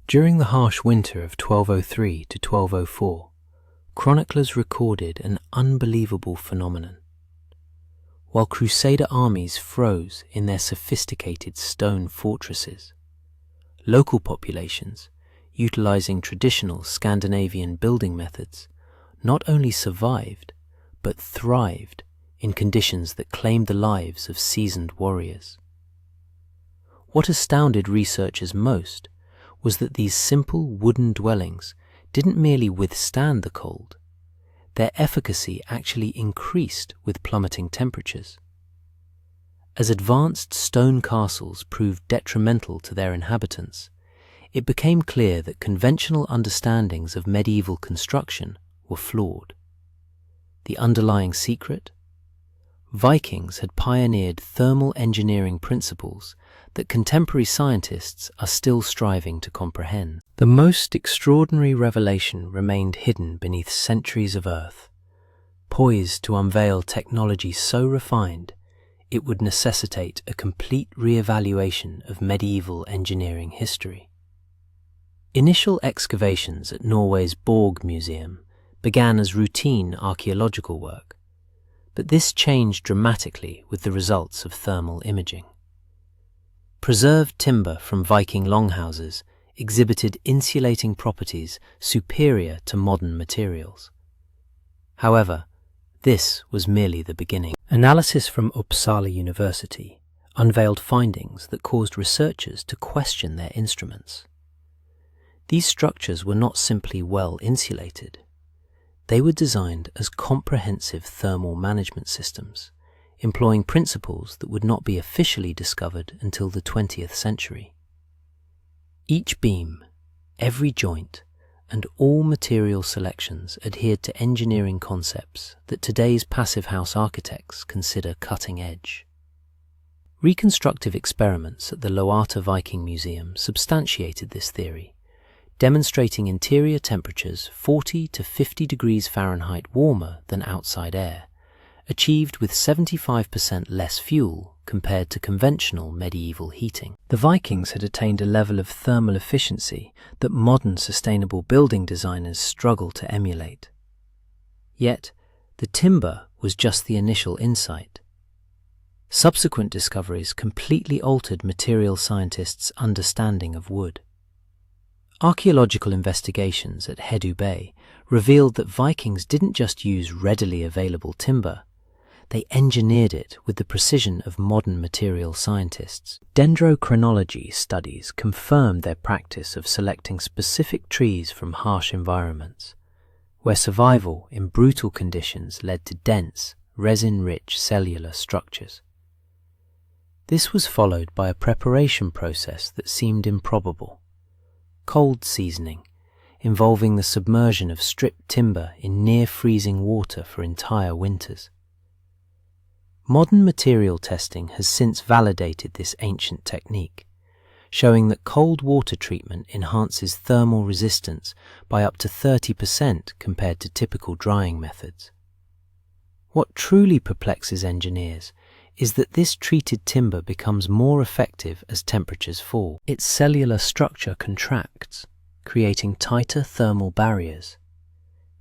During the harsh winter of 1203 to 1204, chroniclers recorded an unbelievable phenomenon. While Crusader armies froze in their sophisticated stone fortresses, local populations, utilizing traditional Scandinavian building methods, not only survived, but thrived in conditions that claimed the lives of seasoned warriors. What astounded researchers most was that these simple wooden dwellings didn't merely withstand the cold, their efficacy actually increased with plummeting temperatures. As advanced stone castles proved detrimental to their inhabitants, it became clear that conventional understandings of medieval construction were flawed. The underlying secret? Vikings had pioneered thermal engineering principles that contemporary scientists are still striving to comprehend. The most extraordinary revelation remained hidden beneath centuries of earth, poised to unveil technology so refined it would necessitate a complete re-evaluation of medieval engineering history. Initial excavations at Norway's Borg Museum began as routine archaeological work, but this changed dramatically with the results of thermal imaging. Preserved timber from Viking longhouses exhibited insulating properties superior to modern materials. However, this was merely the beginning. Analysis from Uppsala University unveiled findings that caused researchers to question their instruments. These structures were not simply well insulated. They were designed as comprehensive thermal management systems, employing principles that would not be officially discovered until the 20th century. Each beam, every joint, and all material selections adhered to engineering concepts that today's passive house architects consider cutting edge. Reconstructive experiments at the Loata Viking Museum substantiated this theory, demonstrating interior temperatures 40 to 50 degrees Fahrenheit warmer than outside air, achieved with 75% less fuel compared to conventional medieval heating. The Vikings had attained a level of thermal efficiency that modern sustainable building designers struggle to emulate. Yet, the timber was just the initial insight. Subsequent discoveries completely altered material scientists' understanding of wood. Archaeological investigations at Hedu Bay revealed that Vikings didn't just use readily available timber, they engineered it with the precision of modern material scientists. Dendrochronology studies confirmed their practice of selecting specific trees from harsh environments, where survival in brutal conditions led to dense, resin-rich cellular structures. This was followed by a preparation process that seemed improbable: cold seasoning, involving the submersion of stripped timber in near-freezing water for entire winters. Modern material testing has since validated this ancient technique, showing that cold water treatment enhances thermal resistance by up to 30% compared to typical drying methods. What truly perplexes engineers is that this treated timber becomes more effective as temperatures fall. Its cellular structure contracts, creating tighter thermal barriers,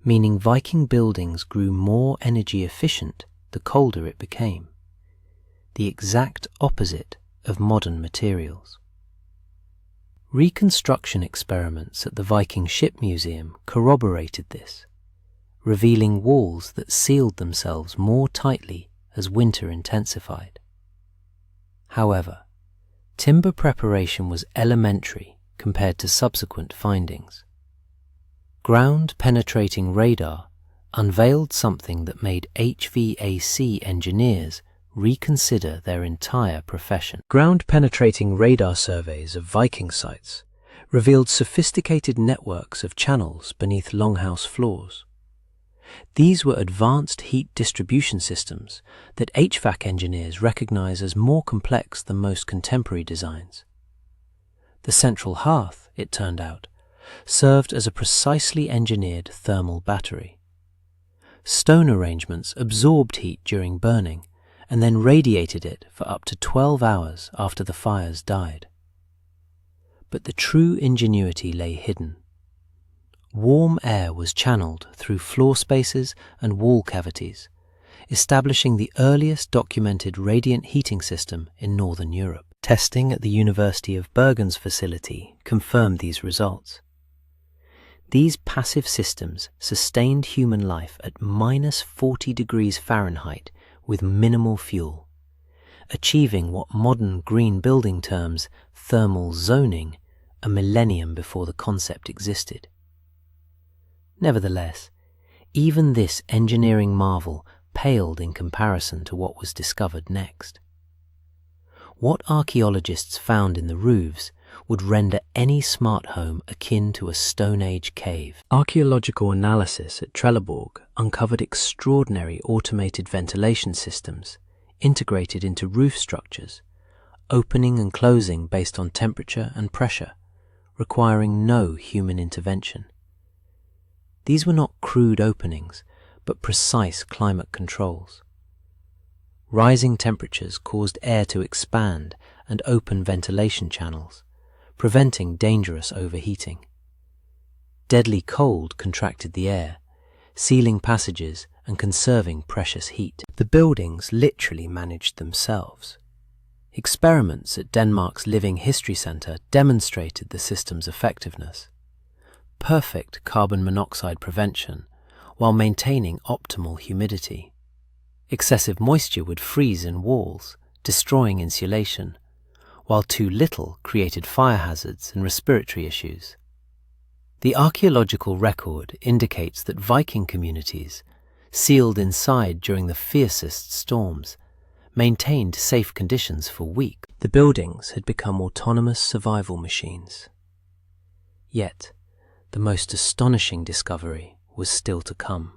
meaning Viking buildings grew more energy efficient the colder it became, the exact opposite of modern materials. Reconstruction experiments at the Viking Ship Museum corroborated this, revealing walls that sealed themselves more tightly as winter intensified. However, timber preparation was elementary compared to subsequent findings. Ground-penetrating radar unveiled something that made HVAC engineers reconsider their entire profession. Ground-penetrating radar surveys of Viking sites revealed sophisticated networks of channels beneath longhouse floors. These were advanced heat distribution systems that HVAC engineers recognize as more complex than most contemporary designs. The central hearth, it turned out, served as a precisely engineered thermal battery. Stone arrangements absorbed heat during burning and then radiated it for up to 12 hours after the fires died. But the true ingenuity lay hidden. Warm air was channeled through floor spaces and wall cavities, establishing the earliest documented radiant heating system in Northern Europe. Testing at the University of Bergen's facility confirmed these results. These passive systems sustained human life at -40 degrees Fahrenheit with minimal fuel, achieving what modern green building terms thermal zoning a millennium before the concept existed. Nevertheless, even this engineering marvel paled in comparison to what was discovered next. What archaeologists found in the roofs would render any smart home akin to a Stone Age cave. Archaeological analysis at Trelleborg uncovered extraordinary automated ventilation systems integrated into roof structures, opening and closing based on temperature and pressure, requiring no human intervention. These were not crude openings, but precise climate controls. Rising temperatures caused air to expand and open ventilation channels, preventing dangerous overheating. Deadly cold contracted the air, sealing passages and conserving precious heat. The buildings literally managed themselves. Experiments at Denmark's Living History Centre demonstrated the system's effectiveness. Perfect carbon monoxide prevention while maintaining optimal humidity. Excessive moisture would freeze in walls, destroying insulation, while too little created fire hazards and respiratory issues. The archaeological record indicates that Viking communities, sealed inside during the fiercest storms, maintained safe conditions for weeks. The buildings had become autonomous survival machines. Yet, the most astonishing discovery was still to come.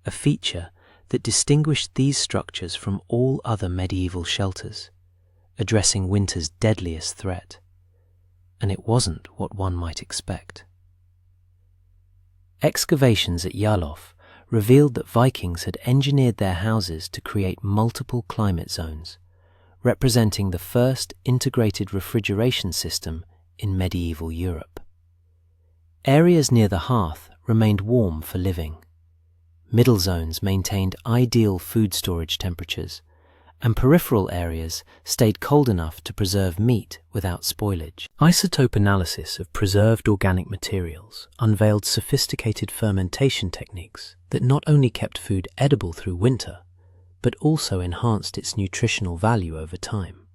A feature that distinguished these structures from all other medieval shelters, addressing winter's deadliest threat. And it wasn't what one might expect. Excavations at Jarlof revealed that Vikings had engineered their houses to create multiple climate zones, representing the first integrated refrigeration system in medieval Europe. Areas near the hearth remained warm for living. Middle zones maintained ideal food storage temperatures, and peripheral areas stayed cold enough to preserve meat without spoilage. Isotope analysis of preserved organic materials unveiled sophisticated fermentation techniques that not only kept food edible through winter, but also enhanced its nutritional value over time.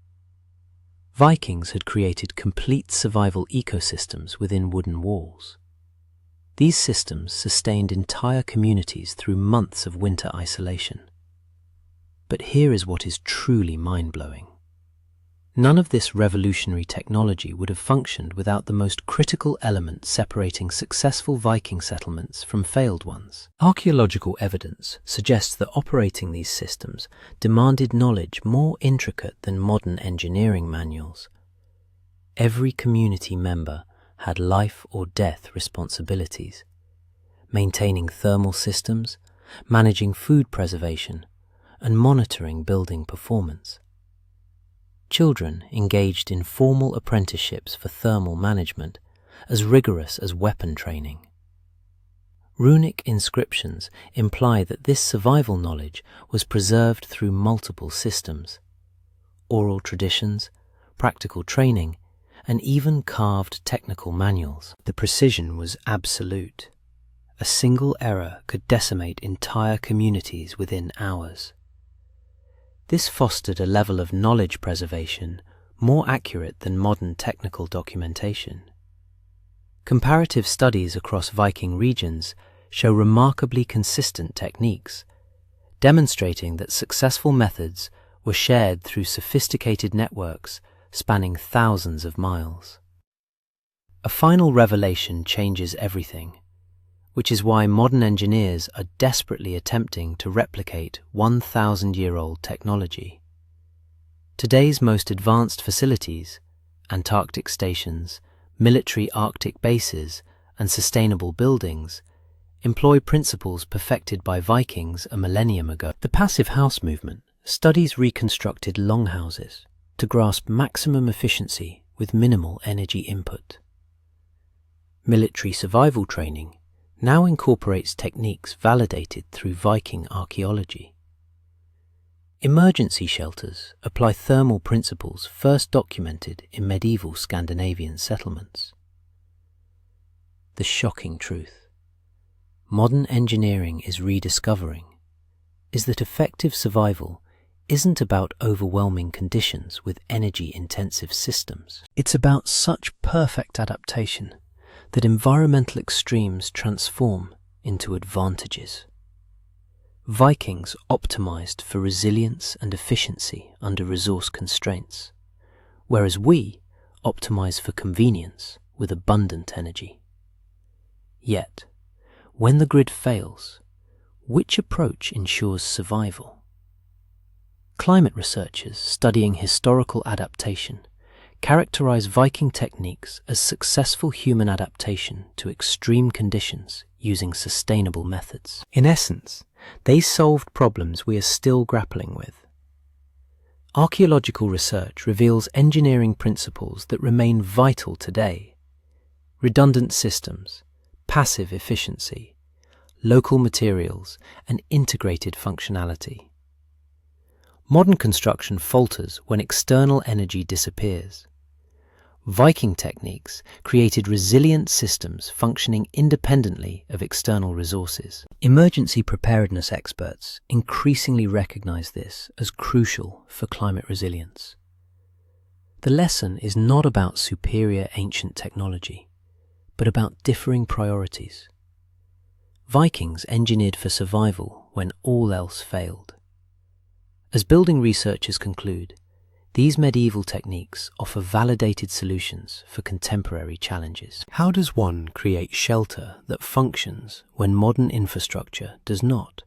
Vikings had created complete survival ecosystems within wooden walls. These systems sustained entire communities through months of winter isolation. But here is what is truly mind-blowing. None of this revolutionary technology would have functioned without the most critical element separating successful Viking settlements from failed ones. Archaeological evidence suggests that operating these systems demanded knowledge more intricate than modern engineering manuals. Every community member had life or death responsibilities, maintaining thermal systems, managing food preservation, and monitoring building performance. Children engaged in formal apprenticeships for thermal management, as rigorous as weapon training. Runic inscriptions imply that this survival knowledge was preserved through multiple systems. Oral traditions, practical training, and even carved technical manuals. The precision was absolute. A single error could decimate entire communities within hours. This fostered a level of knowledge preservation more accurate than modern technical documentation. Comparative studies across Viking regions show remarkably consistent techniques, demonstrating that successful methods were shared through sophisticated networks spanning thousands of miles. A final revelation changes everything, which is why modern engineers are desperately attempting to replicate 1,000-year-old technology. Today's most advanced facilities, Antarctic stations, military Arctic bases, and sustainable buildings, employ principles perfected by Vikings a millennium ago. The passive house movement studies reconstructed longhouses to grasp maximum efficiency with minimal energy input. Military survival training now incorporates techniques validated through Viking archaeology. Emergency shelters apply thermal principles first documented in medieval Scandinavian settlements. The shocking truth modern engineering is rediscovering is that effective survival isn't about overwhelming conditions with energy-intensive systems. It's about such perfect adaptation that environmental extremes transform into advantages. Vikings optimized for resilience and efficiency under resource constraints, whereas we optimize for convenience with abundant energy. Yet, when the grid fails, which approach ensures survival? Climate researchers studying historical adaptation characterize Viking techniques as successful human adaptation to extreme conditions using sustainable methods. In essence, they solved problems we are still grappling with. Archaeological research reveals engineering principles that remain vital today: redundant systems, passive efficiency, local materials, and integrated functionality. Modern construction falters when external energy disappears. Viking techniques created resilient systems functioning independently of external resources. Emergency preparedness experts increasingly recognize this as crucial for climate resilience. The lesson is not about superior ancient technology, but about differing priorities. Vikings engineered for survival when all else failed. As building researchers conclude, these medieval techniques offer validated solutions for contemporary challenges. How does one create shelter that functions when modern infrastructure does not?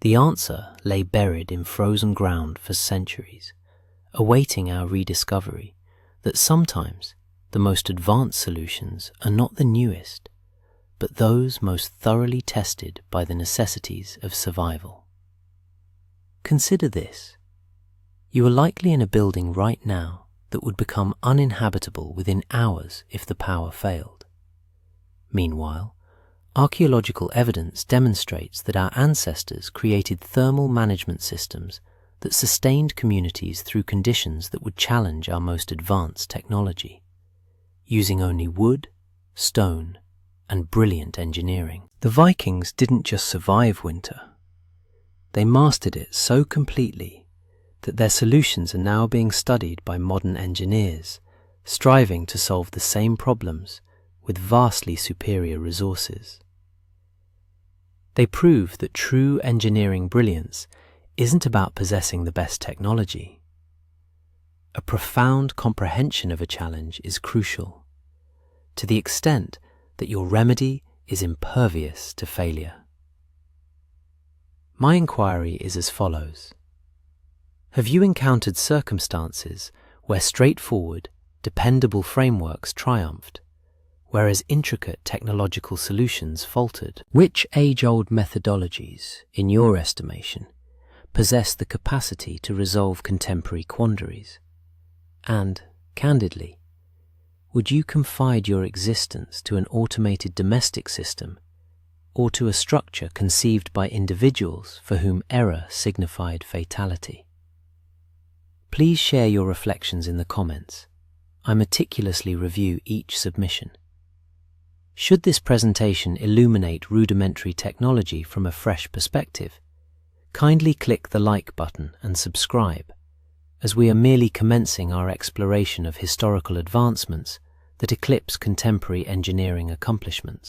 The answer lay buried in frozen ground for centuries, awaiting our rediscovery that sometimes the most advanced solutions are not the newest, but those most thoroughly tested by the necessities of survival. Consider this. You are likely in a building right now that would become uninhabitable within hours if the power failed. Meanwhile, archaeological evidence demonstrates that our ancestors created thermal management systems that sustained communities through conditions that would challenge our most advanced technology, using only wood, stone, and brilliant engineering. The Vikings didn't just survive winter. They mastered it so completely that their solutions are now being studied by modern engineers, striving to solve the same problems with vastly superior resources. They prove that true engineering brilliance isn't about possessing the best technology. A profound comprehension of a challenge is crucial, to the extent that your remedy is impervious to failure. My inquiry is as follows. Have you encountered circumstances where straightforward, dependable frameworks triumphed, whereas intricate technological solutions faltered? Which age-old methodologies, in your estimation, possess the capacity to resolve contemporary quandaries? And, candidly, would you confide your existence to an automated domestic system or to a structure conceived by individuals for whom error signified fatality? Please share your reflections in the comments. I meticulously review each submission. Should this presentation illuminate rudimentary technology from a fresh perspective, kindly click the like button and subscribe, as we are merely commencing our exploration of historical advancements that eclipse contemporary engineering accomplishments.